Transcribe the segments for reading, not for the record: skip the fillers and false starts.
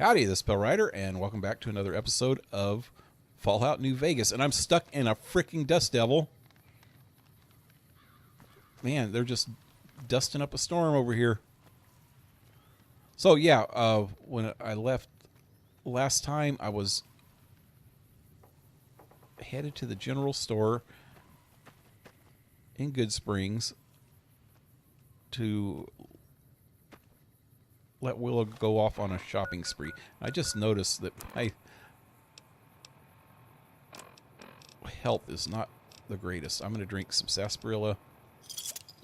Howdy, this is PaleRider, and welcome back to another episode of Fallout New Vegas. And I'm stuck in a freaking dust devil. Man, they're just dusting up a storm over here. So yeah, when I left last time, I was headed to the general store in Good Springs to let Willow go off on a shopping spree. I just noticed that my health is not the greatest. I'm going to drink some sarsaparilla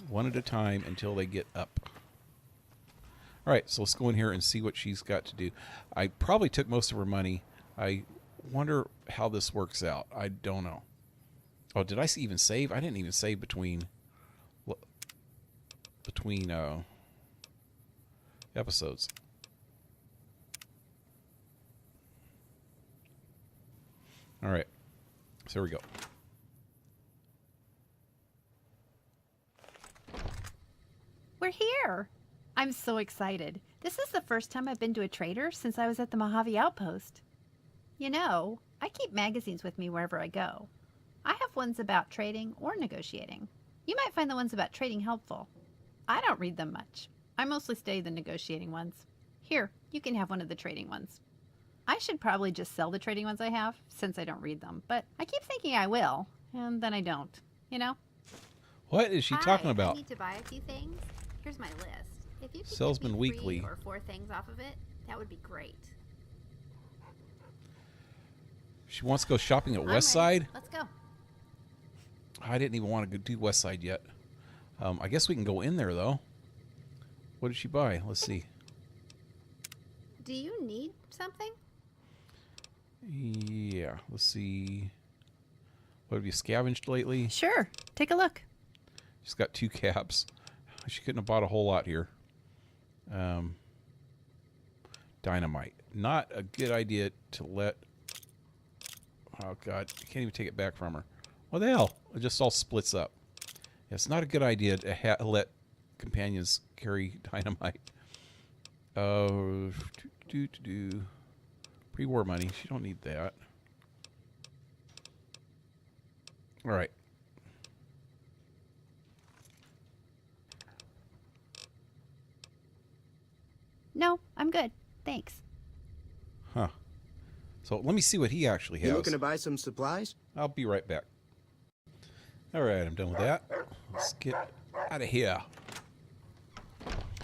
one at a time until they get up. All right, so let's go in here and see what she's got to do. I probably took most of her money. I wonder how this works out. I don't know. Oh, did I even save? I didn't even save between episodes. All right, so here we go. We're here. I'm so excited. This is the first time I've been to a trader since I was at the Mojave Outpost. You know, I keep magazines with me wherever I go. I have ones about trading or negotiating. You might find the ones about trading helpful. I don't read them much. I mostly study the negotiating ones. Here, you can have one of the trading ones. I should probably just sell the trading ones I have, since I don't read them, but I keep thinking I will, and then I don't, you know? What is she talking about? I need to buy a few things. Here's my list. If you could Salesman get me Weekly. 3 or 4 things off of it, that would be great. She wants to go shopping at I'm Westside? ready. Let's go. I didn't even want to go do Westside yet. I guess we can go in there, though. What did she buy? Let's see. Do you need something? Yeah, let's see. What have you scavenged lately? Sure, take a look. She's got 2 caps. She couldn't have bought a whole lot here. Dynamite. Not a good idea to let... Oh, God. I can't even take it back from her. What the hell? It just all splits up. It's not a good idea to let companions carry dynamite. Pre-war money. She don't need that. All right. No, I'm good. Thanks. Huh. So let me see what he actually has. You looking to buy some supplies? I'll be right back. All right, I'm done with that. Let's get out of here.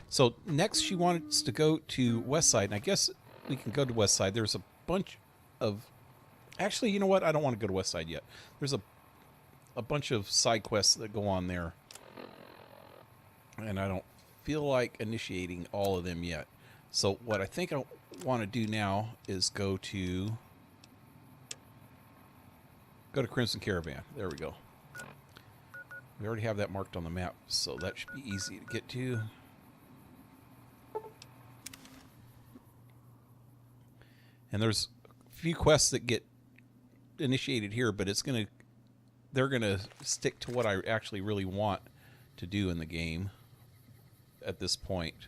So next she wants to go to Westside, and I guess we can go to Westside. There's a bunch of... Actually, you know what? I don't want to go to Westside yet. There's a bunch of side quests that go on there, and I don't feel like initiating all of them yet. So what I think I want to do now is go to Crimson Caravan. There we go. We already have that marked on the map, so that should be easy to get to. And there's a few quests that get initiated here, but they're gonna stick to what I actually really want to do in the game at this point.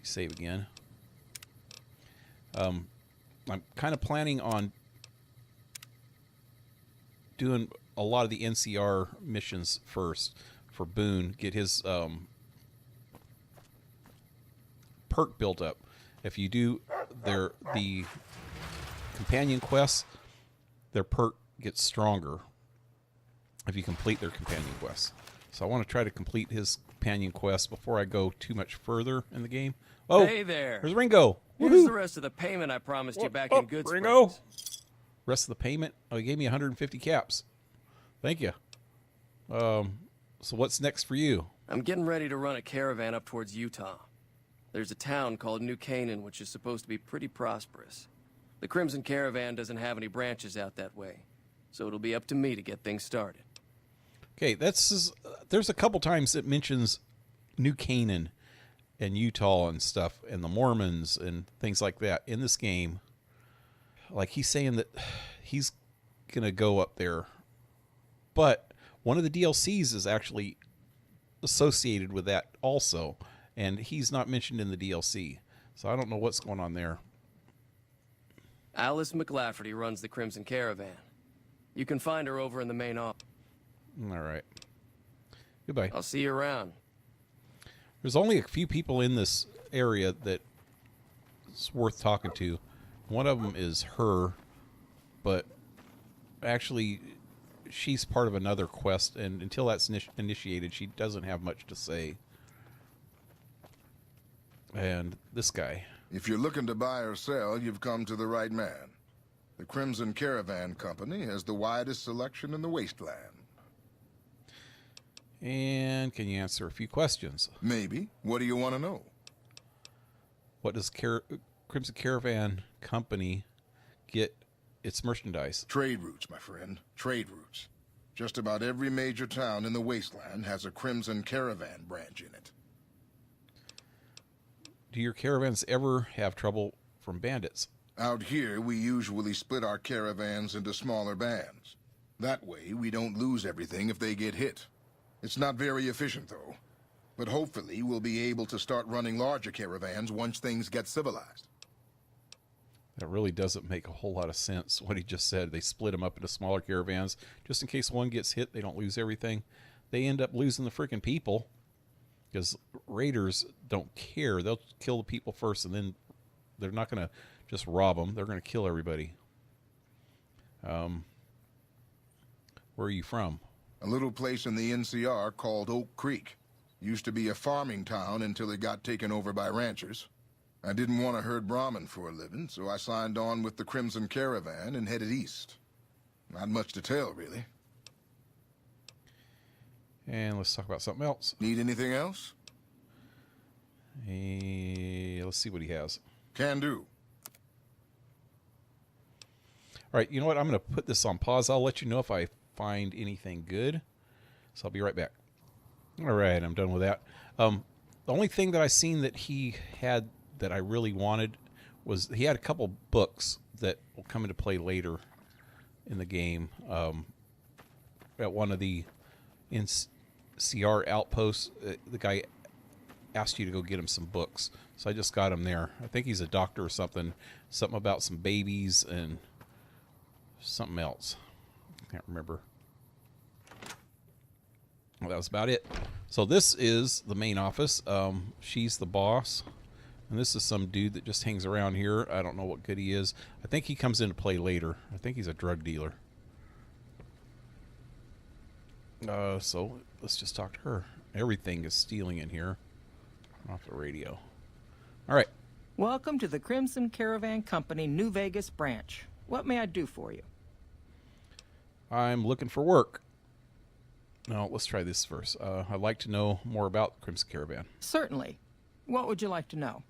Save again. I'm kind of planning on doing a lot of the NCR missions first for Boone, get his perk built up. If you do the companion quests, their perk gets stronger if you complete their companion quests. So I want to try to complete his companion quest before I go too much further in the game. Oh, hey there. There's Ringo. Here's the rest of the payment I promised you back in Good Springs. Ringo. Rest of the payment? Oh, he gave me 150 caps. Thank you. So what's next for you? I'm getting ready to run a caravan up towards Utah. There's a town called New Canaan, which is supposed to be pretty prosperous. The Crimson Caravan doesn't have any branches out that way, so it'll be up to me to get things started. Okay, there's a couple times it mentions New Canaan and Utah and stuff, and the Mormons and things like that in this game. Like, he's saying that he's gonna go up there, but one of the DLCs is actually associated with that also, and he's not mentioned in the DLC, so I don't know what's going on there. Alice McLafferty runs the Crimson Caravan. You can find her over in the main office. All right. Goodbye. I'll see you around. There's only a few people in this area that it's worth talking to. One of them is her, but actually she's part of another quest, and until that's initiated, she doesn't have much to say. And this guy. If you're looking to buy or sell, you've come to the right man. The Crimson Caravan Company has the widest selection in the wasteland. And can you answer a few questions? Maybe. What do you want to know? What does Crimson Caravan Company get its merchandise? Trade routes, my friend. Trade routes. Just about every major town in the wasteland has a Crimson Caravan branch in it. Do your caravans ever have trouble from bandits? Out here, we usually split our caravans into smaller bands. That way, we don't lose everything if they get hit. It's not very efficient, though. But hopefully, we'll be able to start running larger caravans once things get civilized. That really doesn't make a whole lot of sense, what he just said. They split them up into smaller caravans. Just in case one gets hit, they don't lose everything. They end up losing the freaking people. Because raiders don't care. They'll kill the people first, and then they're not going to just rob them. They're going to kill everybody. Where are you from? A little place in the NCR called Oak Creek. Used to be a farming town until it got taken over by ranchers. I didn't want to herd Brahmin for a living, so I signed on with the Crimson Caravan and headed east. Not much to tell, really. And let's talk about something else. Need anything else? Let's see what he has. Can do. All right, you know what? I'm going to put this on pause. I'll let you know if I find anything good. So I'll be right back. All right, I'm done with that. The only thing that I seen that he had that I really wanted was he had a couple books that will come into play later in the game. At one of the NCR outposts, the guy asked you to go get him some books. So I just got him there. I think he's a doctor or something. Something about some babies and something else. I can't remember. Well, that was about it. So this is the main office. She's the boss. And this is some dude that just hangs around here. I don't know what good he is. I think he comes into play later. I think he's a drug dealer. So let's just talk to her. Everything is stealing in here. Off the radio. All right. Welcome to the Crimson Caravan Company New Vegas branch. What may I do for you? I'm looking for work. No, let's try this first. I'd like to know more about Crimson Caravan. Certainly. What would you like to know?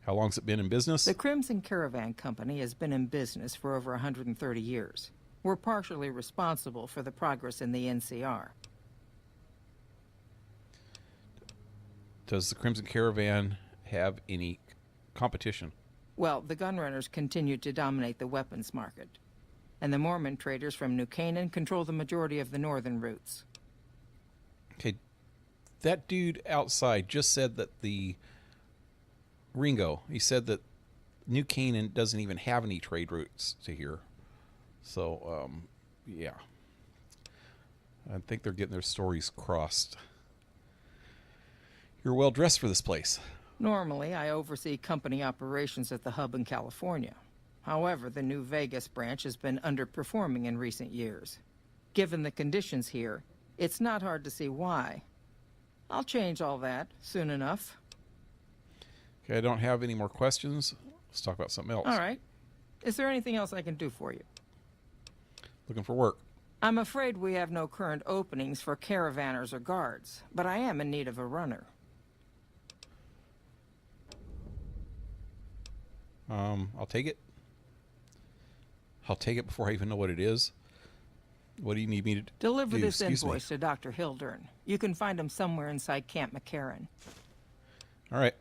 How long's it been in business? The Crimson Caravan Company has been in business for over 130 years. We're partially responsible for the progress in the NCR. Does the Crimson Caravan have any competition? Well, the gunrunners continue to dominate the weapons market, and the Mormon traders from New Canaan control the majority of the northern routes. Okay, that dude outside just said that the Ringo, he said that New Canaan doesn't even have any trade routes to here. So, yeah. I think they're getting their stories crossed. You're well dressed for this place. Normally, I oversee company operations at the hub in California. However, the New Vegas branch has been underperforming in recent years. Given the conditions here, it's not hard to see why. I'll change all that soon enough. Okay, I don't have any more questions. Let's talk about something else. All right. Is there anything else I can do for you? Looking for work. I'm afraid we have no current openings for caravanners or guards, but I am in need of a runner. I'll take it. I'll take it before I even know what it is. What do you need me to do? Deliver this Excuse me. invoice to Dr. Hildern. You can find him somewhere inside Camp McCarran. All right.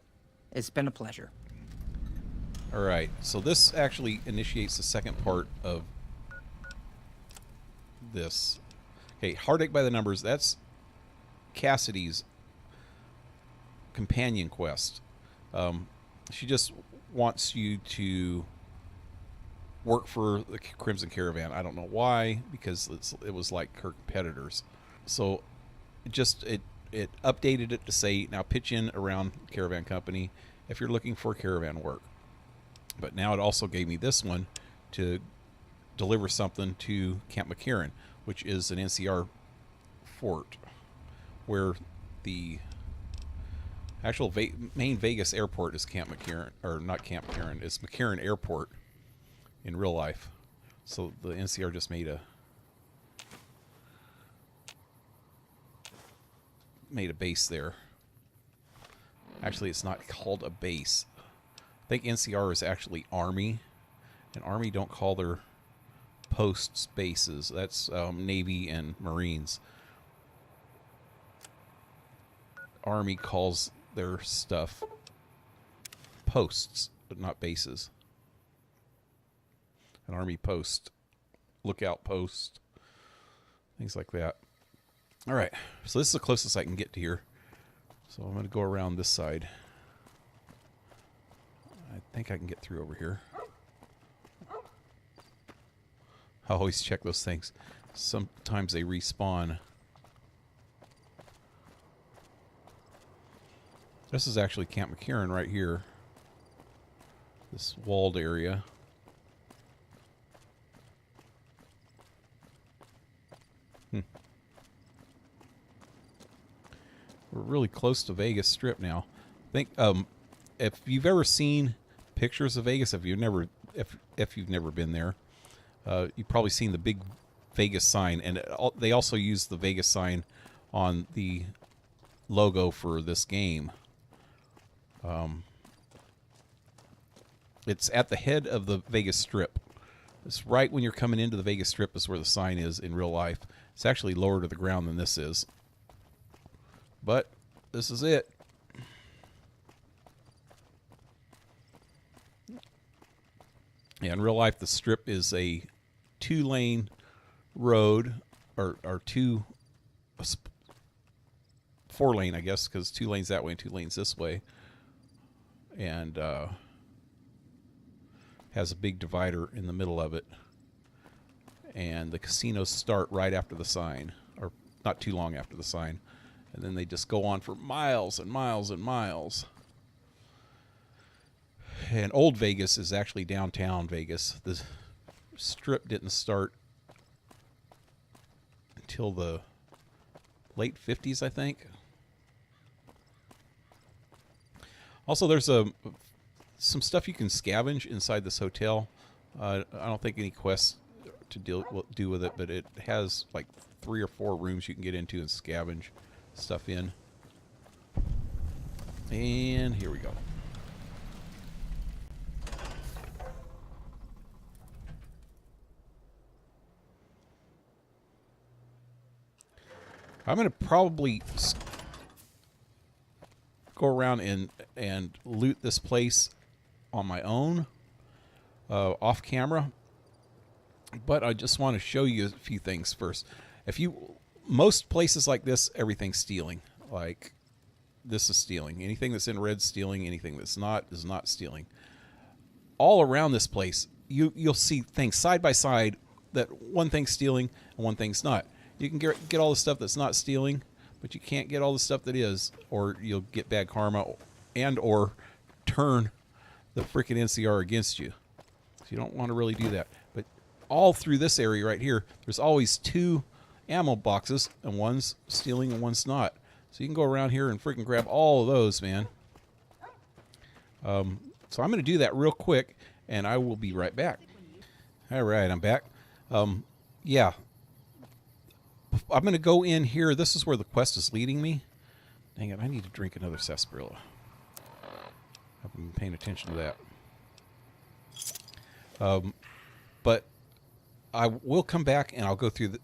It's been a pleasure. All right. So this actually initiates the second part of this. Okay, Heartache by the Numbers. That's Cassidy's companion quest. She just wants you to work for the Crimson Caravan. I don't know why, because it was like her competitors. So it updated it to say, now pitch in around Caravan Company if you're looking for caravan work. But now it also gave me this one to deliver something to Camp McCarran, which is an NCR fort where the actual main Vegas airport is Camp McCarran, or not Camp McCarran, it's McCarran Airport in real life. So the NCR just made a base there. Actually, it's not called a base. I think NCR is actually Army, and Army don't call their posts bases. That's Navy and Marines. Army calls their stuff posts, but not bases. An Army post, lookout post, things like that. All right, so this is the closest I can get to here. So I'm going to go around this side. I think I can get through over here. I always check those things. Sometimes they respawn. This is actually Camp McCarran right here. This walled area. We're really close to Vegas Strip now. I think if you've ever seen pictures of Vegas, if you've never been there, you've probably seen the big Vegas sign, and they also use the Vegas sign on the logo for this game. It's at the head of the Vegas Strip. It's right when you're coming into the Vegas Strip is where the sign is in real life. It's actually lower to the ground than this is. But this is it. Yeah, in real life, the Strip is a 2-lane road, or 4-lane, I guess, because 2 lanes that way and 2 lanes this way. And has a big divider in the middle of it. And the casinos start right after the sign, or not too long after the sign. And then they just go on for miles and miles and miles. And Old Vegas is actually downtown Vegas. The Strip didn't start until the late 50s, I think. Also, there's some stuff you can scavenge inside this hotel. I don't think any quests to do with it, but it has like 3 or 4 rooms you can get into and scavenge stuff in. And here we go. I'm going to probably go around and loot this place on my own, off camera. But I just want to show you a few things first. Most places like this, everything's stealing. Like, this is stealing. Anything that's in red, stealing. Anything that's not, is not stealing. All around this place, you'll see things side by side that one thing's stealing and one thing's not. You can get all the stuff that's not stealing, but you can't get all the stuff that is, or you'll get bad karma and or turn the freaking NCR against you. So you don't want to really do that. But all through this area right here, there's always 2 ammo boxes, and one's stealing and one's not. So you can go around here and freaking grab all of those, man. So I'm going to do that real quick, and I will be right back. All right, I'm back. Yeah. I'm going to go in here. This is where the quest is leading me. Dang it, I need to drink another sarsaparilla. I've been paying attention to that. But I will come back and I'll go through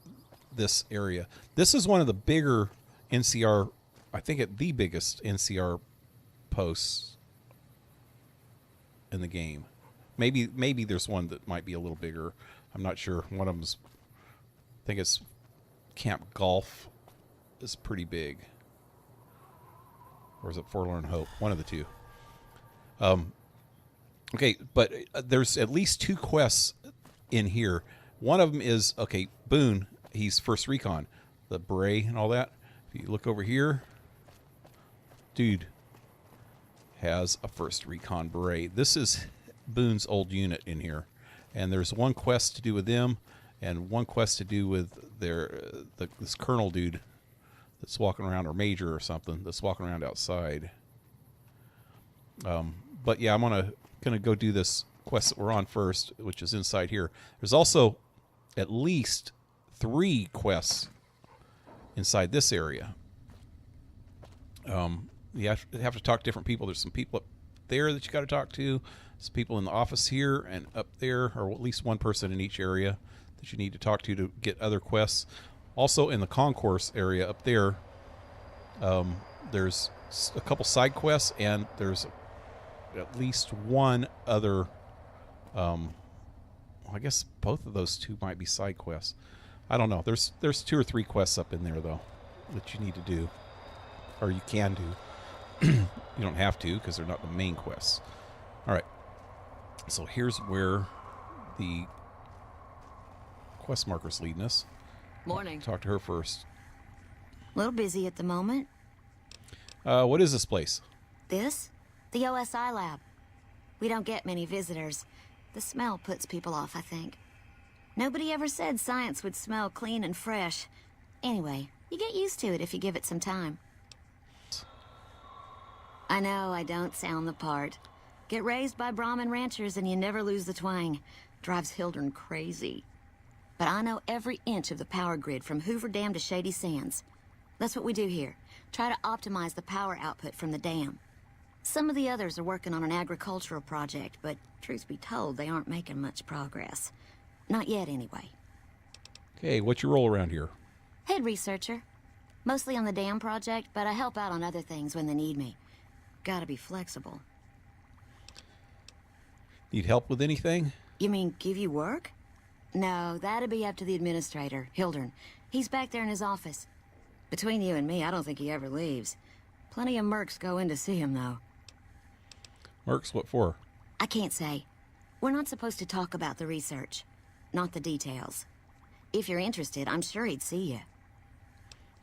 this area. This is one of the bigger NCR, I think the biggest NCR posts in the game. Maybe there's one that might be a little bigger. I'm not sure. One of them's, I think it's Camp Golf, is pretty big. Or is it Forlorn Hope? One of the two. Okay, but there's at least 2 quests in here. One of them is, okay, Boone, he's first recon. The beret and all that. If you look over here, dude has a first recon beret. This is Boone's old unit in here. And there's one quest to do with them and one quest to do with this colonel dude that's walking around, or major or something, that's walking around outside. But yeah, I'm gonna go do this quest that we're on first, which is inside here. There's also at least 3 quests inside this area. You have to talk to different people. There's some people up there that you got to talk to. Some people in the office here and up there, or at least one person in each area that you need to talk to get other quests. Also in the concourse area up there, there's a couple side quests, and there's at least one other. I guess both of those 2 might be side quests. I don't know. There's 2 or 3 quests up in there though that you need to do, or you can do. You don't have to because they're not the main quests. All right. So here's where the quest marker's leading us. Morning. Talk to her first. A little busy at the moment. What is this place? This? The OSI lab. We don't get many visitors. The smell puts people off, I think. Nobody ever said science would smell clean and fresh. Anyway, you get used to it if you give it some time. I know I don't sound the part. Get raised by Brahmin ranchers and you never lose the twang. Drives Hildern crazy. But I know every inch of the power grid from Hoover Dam to Shady Sands. That's what we do here. Try to optimize the power output from the dam. Some of the others are working on an agricultural project, but truth be told, they aren't making much progress. Not yet, anyway. Okay, what's your role around here? Head researcher. Mostly on the dam project, but I help out on other things when they need me. Gotta be flexible. Need help with anything? You mean give you work? No, that'd be up to the administrator, Hildern. He's back there in his office. Between you and me, I don't think he ever leaves. Plenty of mercs go in to see him, though. Mercs, what for? I can't say. We're not supposed to talk about the research. Not the details. If you're interested, I'm sure he'd see you.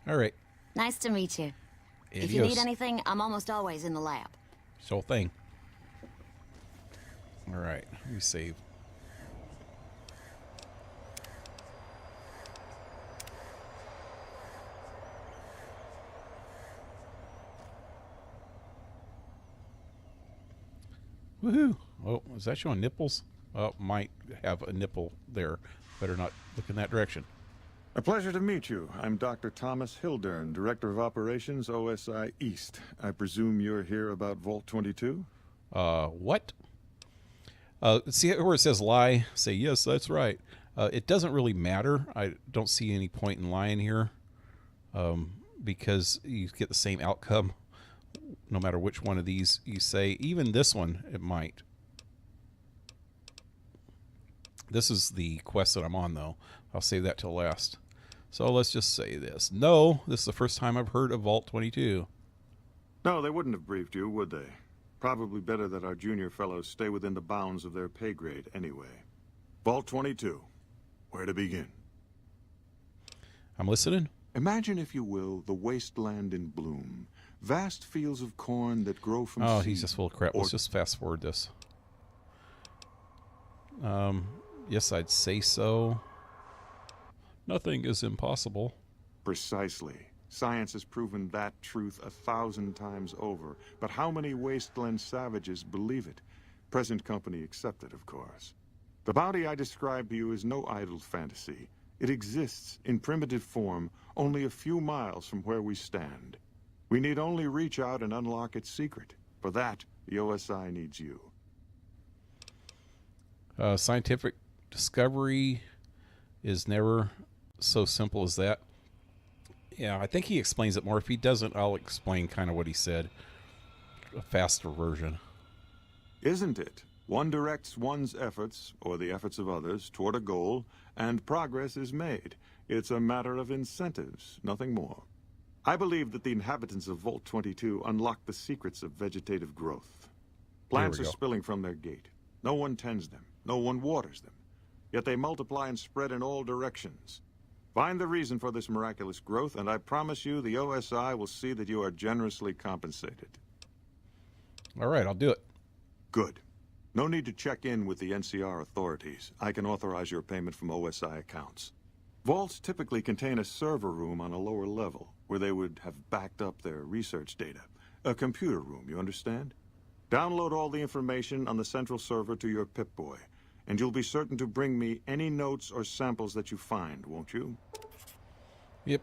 All right. Nice to meet you. If you need anything, I'm almost always in the lab. Sure thing. All right, let me save. Woohoo! Oh, is that showing nipples? Oh, might have a nipple there. Better not look in that direction. A pleasure to meet you. I'm Dr. Thomas Hildern, Director of Operations, OSI East. I presume you're here about Vault 22? What? See where it says lie? Say, yes, that's right. It doesn't really matter. I don't see any point in lying here, because you get the same outcome no matter which one of these you say. Even this one, it might. This is the quest that I'm on, though. I'll save that till last. So let's just say this. No, this is the first time I've heard of Vault 22. No, they wouldn't have briefed you, would they? Probably better that our junior fellows stay within the bounds of their pay grade anyway. Vault 22. Where to begin? I'm listening. Imagine, if you will, the wasteland in bloom. Vast fields of corn that grow from Oh, seed, he's just full of crap. Let's just fast forward this. Yes, I'd say so. Nothing is impossible. Precisely. Science has proven that truth 1,000 times over. But how many wasteland savages believe it? Present company accepted, of course. The bounty I described to you is no idle fantasy. It exists in primitive form only a few miles from where we stand. We need only reach out and unlock its secret. For that, the OSI needs you. Scientific discovery is never so simple as that. Yeah, I think he explains it more. If he doesn't, I'll explain kind of what he said. A faster version. Isn't it? One directs one's efforts, or the efforts of others, toward a goal, and progress is made. It's a matter of incentives, nothing more. I believe that the inhabitants of Vault 22 unlock the secrets of vegetative growth. Plants are spilling from their gate. No one tends them. No one waters them. yet they multiply and spread in all directions. Find the reason for this miraculous growth, and I promise you the OSI will see that you are generously compensated. All right, I'll do it. Good. No need to check in with the NCR authorities. I can authorize your payment from OSI accounts. Vaults typically contain a server room on a lower level, where they would have backed up their research data. A computer room, you understand? Download all the information on the central server to your Pip-Boy, and you'll be certain to bring me any notes or samples that you find, won't you? Yep.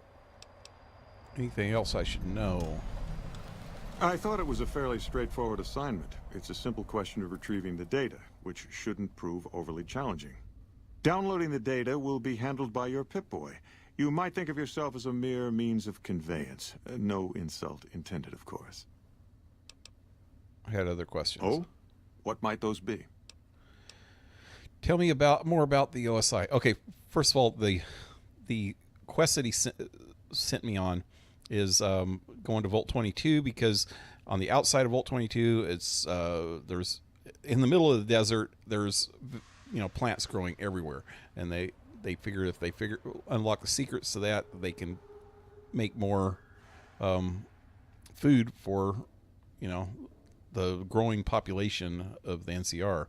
Anything else I should know? I thought it was a fairly straightforward assignment. It's a simple question of retrieving the data, which shouldn't prove overly challenging. Downloading the data will be handled by your Pip-Boy. You might think of yourself as a mere means of conveyance. No insult intended, of course. I had other questions. Oh? What might those be? Tell me more about the OSI. Okay, first of all, the quest that he sent me on is going to Vault 22, because on the outside of Vault 22, it's there's in the middle of the desert. There's plants growing everywhere, and they figure if they unlock the secrets to that, they can make more food for the growing population of the NCR.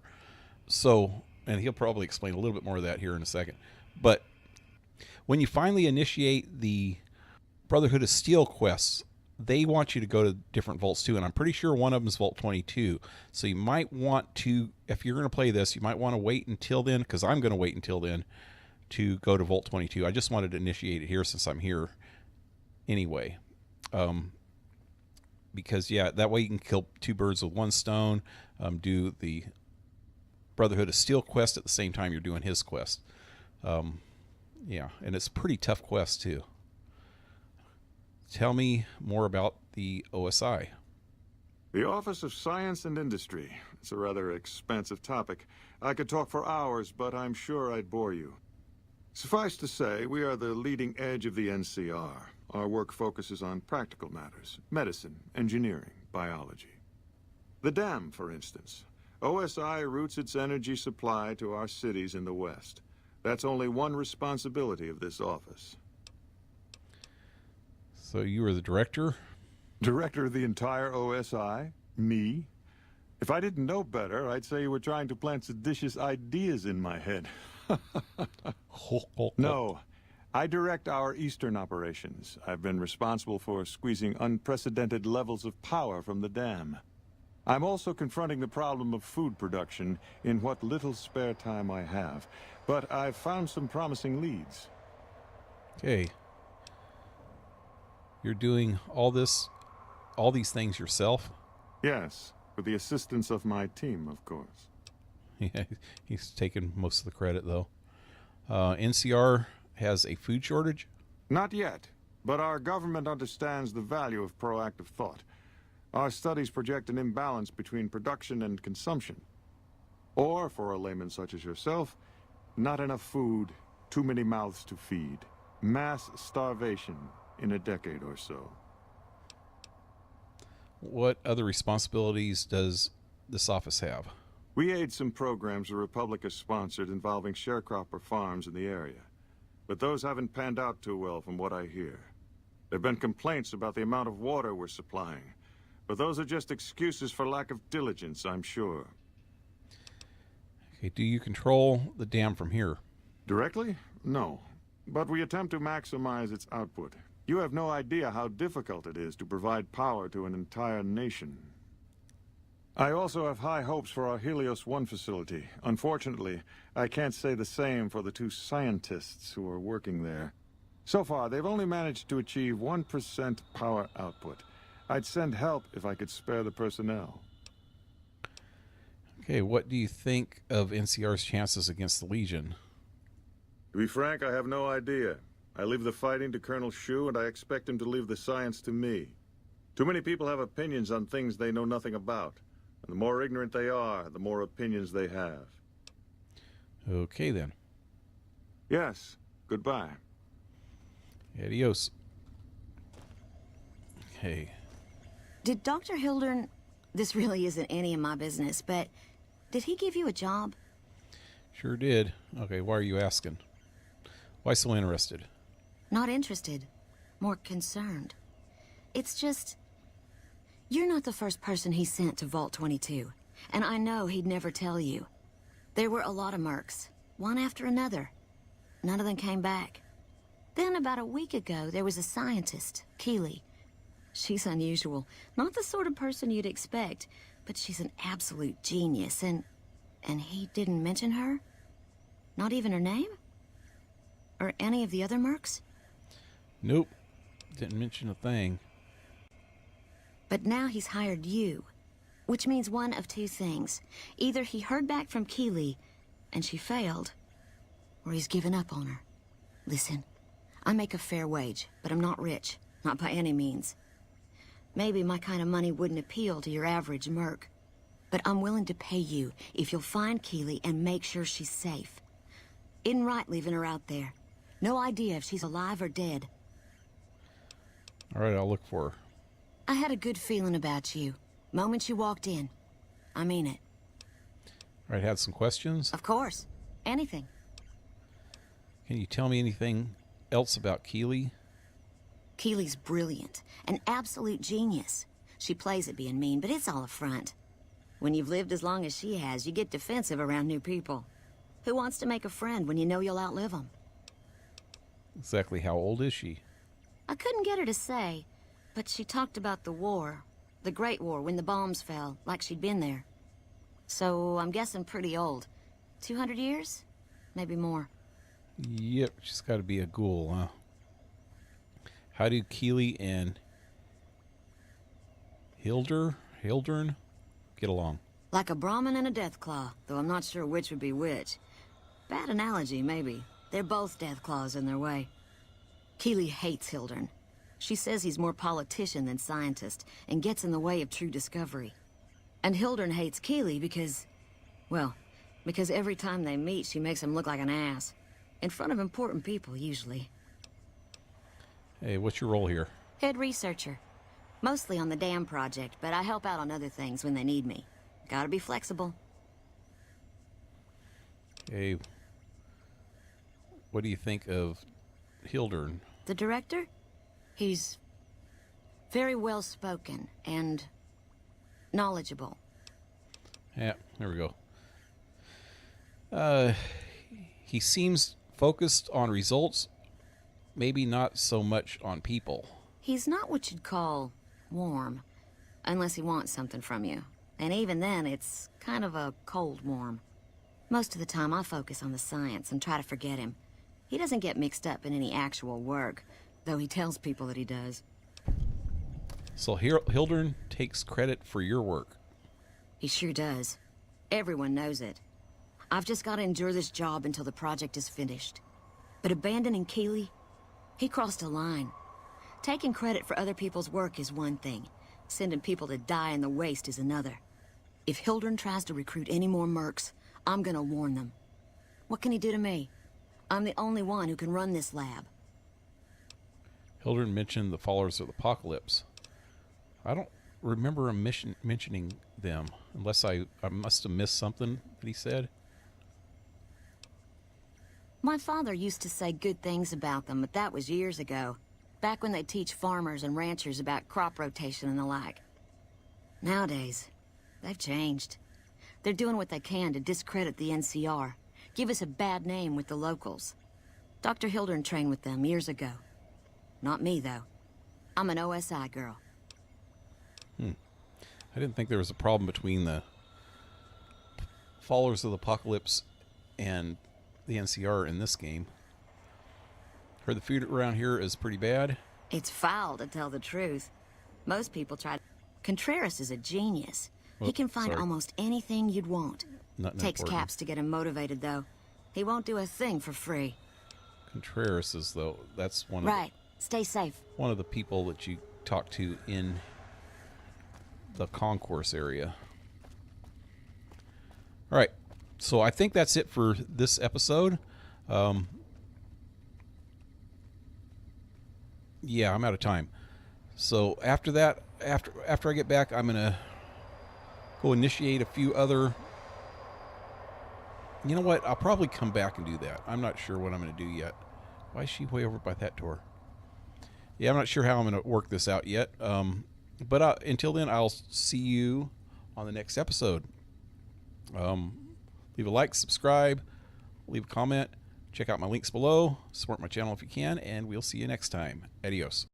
So, and he'll probably explain a little bit more of that here in a second. But when you finally initiate the Brotherhood of Steel quests, they want you to go to different vaults too, and I'm pretty sure one of them is Vault 22. So you might want to, if you're going to play this, you might want to wait until then, because I'm going to wait until then to go to Vault 22. I just wanted to initiate it here since I'm here anyway. Because, yeah, that way you can kill two birds with one stone, do the Brotherhood of Steel quest at the same time you're doing his quest. Yeah, and it's a pretty tough quest, too. Tell me more about the OSI. The Office of Science and Industry. It's a rather expansive topic. I could talk for hours, but I'm sure I'd bore you. Suffice to say, we are the leading edge of the NCR. Our work focuses on practical matters: medicine, engineering, biology. The dam, for instance. OSI routes its energy supply to our cities in the West. That's only one responsibility of this office. So you were the director? Director of the entire OSI? Me? If I didn't know better, I'd say you were trying to plant seditious ideas in my head. No. I direct our eastern operations. I've been responsible for squeezing unprecedented levels of power from the dam. I'm also confronting the problem of food production in what little spare time I have. But I've found some promising leads. Okay. You're doing all these things yourself? Yes, with the assistance of my team, of course. Yeah, he's taking most of the credit, though. NCR has a food shortage? Not yet, but our government understands the value of proactive thought. Our studies project an imbalance between production and consumption. Or, for a layman such as yourself, not enough food, too many mouths to feed. Mass starvation in a decade or so. What other responsibilities does this office have? We aid some programs the Republic has sponsored involving sharecropper farms in the area. But those haven't panned out too well from what I hear. There have been complaints about the amount of water we're supplying. But those are just excuses for lack of diligence, I'm sure. Okay, do you control the dam from here? Directly? No. But we attempt to maximize its output. You have no idea how difficult it is to provide power to an entire nation. I also have high hopes for our Helios 1 facility. Unfortunately, I can't say the same for the two scientists who are working there. So far, they've only managed to achieve 1% power output. I'd send help if I could spare the personnel. Okay, what do you think of NCR's chances against the Legion? To be frank, I have no idea. I leave the fighting to Colonel Shu, and I expect him to leave the science to me. Too many people have opinions on things they know nothing about. And the more ignorant they are, the more opinions they have. Okay, then. Yes. Goodbye. Adios. Okay. Did Dr. Hildern... This really isn't any of my business, but... Did he give you a job? Sure did. Okay, why are you asking? Why so interested? Not interested. More concerned. It's just... You're not the first person he sent to Vault 22. And I know he'd never tell you. There were a lot of mercs. One after another. None of them came back. Then about a week ago, there was a scientist, Keeley. She's unusual. Not the sort of person you'd expect, but she's an absolute genius, and he didn't mention her? Not even her name? Or any of the other mercs? Nope. Didn't mention a thing. But now he's hired you, which means one of two things. Either he heard back from Keeley, and she failed, or he's given up on her. Listen, I make a fair wage, but I'm not rich. Not by any means. Maybe my kind of money wouldn't appeal to your average merc. But I'm willing to pay you if you'll find Keeley and make sure she's safe. Isn't right leaving her out there. No idea if she's alive or dead. All right, I'll look for her. I had a good feeling about you. Moment you walked in. I mean it. All right, had some questions. Of course. Anything. Can you tell me anything else about Keeley? Keeley's brilliant. An absolute genius. She plays at being mean, but it's all a front. When you've lived as long as she has, you get defensive around new people. Who wants to make a friend when you know you'll outlive them? Exactly how old is she? I couldn't get her to say, but she talked about the war. The Great War, when the bombs fell, like she'd been there. So, I'm guessing pretty old. 200 years? Maybe more. Yep, she's got to be a ghoul, huh? How do Keeley and Hildern get along? Like a Brahmin and a Deathclaw, though I'm not sure which would be which. Bad analogy, maybe. They're both Deathclaws in their way. Keeley hates Hildern. She says he's more politician than scientist, and gets in the way of true discovery. And Hildern hates Keeley because... well, because every time they meet, she makes him look like an ass. In front of important people, usually. Hey, what's your role here? Head researcher. Mostly on the dam project, but I help out on other things when they need me. Gotta be flexible. Hey, what do you think of Hildern? The director? He's very well-spoken and knowledgeable. Yeah, there we go. He seems focused on results, maybe not so much on people. He's not what you'd call warm, unless he wants something from you. And even then, it's kind of a cold warm. Most of the time, I focus on the science and try to forget him. He doesn't get mixed up in any actual work, though he tells people that he does. So Hildern takes credit for your work. He sure does. Everyone knows it. I've just got to endure this job until the project is finished. But abandoning Keeley, he crossed a line. Taking credit for other people's work is one thing. Sending people to die in the waste is another. If Hildern tries to recruit any more mercs, I'm gonna warn them. What can he do to me? I'm the only one who can run this lab. Hildern mentioned the followers of the apocalypse. I don't remember him mentioning them, unless I must have missed something that he said. My father used to say good things about them, but that was years ago. Back when they teach farmers and ranchers about crop rotation and the like. Nowadays, they've changed. They're doing what they can to discredit the NCR, give us a bad name with the locals. Dr. Hildern trained with them years ago. Not me, though. I'm an OSI girl. I didn't think there was a problem between the followers of the apocalypse and the NCR in this game. Heard the food around here is pretty bad. It's foul, to tell the truth. Most people try. Contreras is a genius. He can find almost anything you'd want. Takes important. caps to get him motivated, though. He won't do a thing for free. Contreras is, though, that's one Right. Stay safe. one of the people that you talk to in the concourse area. All right, so I think that's it for this episode. Yeah, I'm out of time. So after that, after I get back, I'm gonna go initiate a few other You know what? I'll probably come back and do that. I'm not sure what I'm going to do yet. Why is she way over by that door? Yeah, I'm not sure how I'm going to work this out yet. But until then, I'll see you on the next episode. Leave a like, subscribe, leave a comment, check out my links below, support my channel if you can, and we'll see you next time. Adios.